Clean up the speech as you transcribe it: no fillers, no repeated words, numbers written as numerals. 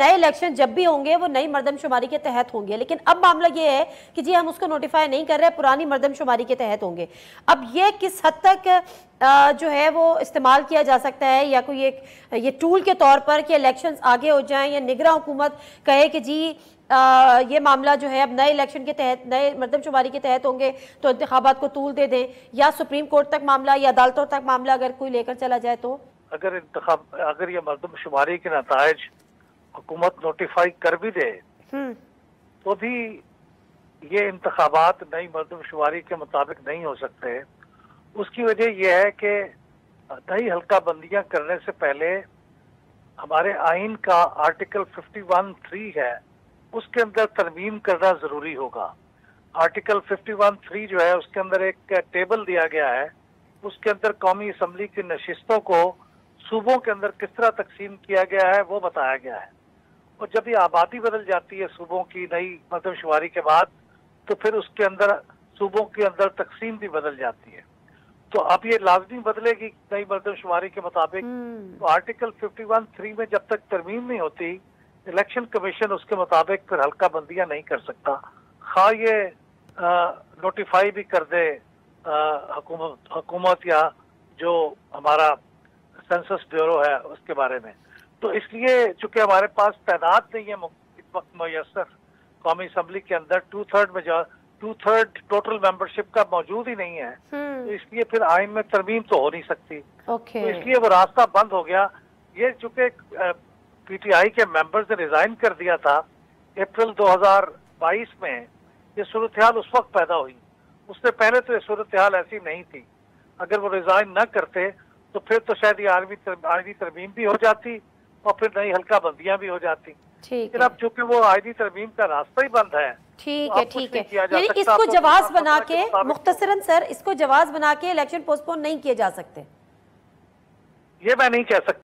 नए इलेक्शन जब भी होंगे वो नई मर्दमशुमारी के तहत होंगे, लेकिन अब मामला ये है कि जी हम उसको नोटिफाई नहीं कर रहे, पुरानी मर्दमशुमारी के तहत होंगे। अब ये किस हद तक जो है वो इस्तेमाल किया जा सकता है, या कोई एक ये टूल के तौर पर कि इलेक्शंस आगे हो जाएं, या निगरान हुकूमत कहे कि जी ये मामला जो है अब नए इलेक्शन के तहत, नए मर्दमशुमारी के तहत होंगे तो इंतखाबात को तूल दे दें, या सुप्रीम कोर्ट तक मामला या अदालतों तक मामला अगर कोई लेकर चला जाए तो? अगर ये मर्दमशुमारी के नतायज हुकूमत नोटिफाई कर भी दे तो भी ये इंतखाबात नई मर्दमशुमारी के मुताबिक नहीं हो सकते। उसकी वजह यह है कि नई हल्का बंदियां करने से पहले हमारे आइन का आर्टिकल 51(3) है, उसके अंदर तरमीम करना जरूरी होगा। आर्टिकल 51(3) जो है उसके अंदर एक टेबल दिया गया है, उसके अंदर कौमी असम्बली की नशिस्तों को सूबों के अंदर किस तरह तकसीम किया गया है वो बताया गया है। और जब ये आबादी बदल जाती है सूबों की नई मर्दमशुमारी के बाद, तो फिर उसके अंदर सूबों के अंदर तकसीम भी बदल जाती है। तो अब ये लाजमी बदलेगी नई मर्दमशुमारी के मुताबिक। तो आर्टिकल 51(3) में जब तक तरमीम नहीं होती, इलेक्शन कमीशन उसके मुताबिक फिर हल्का बंदियां नहीं कर सकता, खा ये नोटिफाई भी कर दे हुकूमत या जो हमारा सेंसस ब्यूरो है उसके बारे में। तो इसलिए चूंकि हमारे पास तैनात नहीं है इस वक्त मुयस्सर कौमी असम्बली के अंदर, 2/3 टोटल मेंबरशिप का मौजूद ही नहीं है, तो इसलिए फिर आइन में तरमीम तो हो नहीं सकती। तो इसलिए वो रास्ता बंद हो गया। ये चूंकि पीटीआई के मेंबर्स ने रिजाइन कर दिया था अप्रैल 2022 में, ये सूरत हाल उस वक्त पैदा हुई, उससे पहले तो ये सूरत हाल ऐसी नहीं थी। अगर वो रिजाइन न करते तो फिर तो शायद ये आईनी तरमीम भी हो जाती और फिर नई हल्का बंदियां भी हो जाती। लेकिन अब चूंकि वो आईनी तरमीम का रास्ता ही बंद है, ठीक है, ठीक है, यानी इसको जवाब बना के, मुख्तसरन सर, इसको जवाब बना के इलेक्शन पोस्टपोन नहीं किए जा सकते? ये मैं नहीं कह सकता।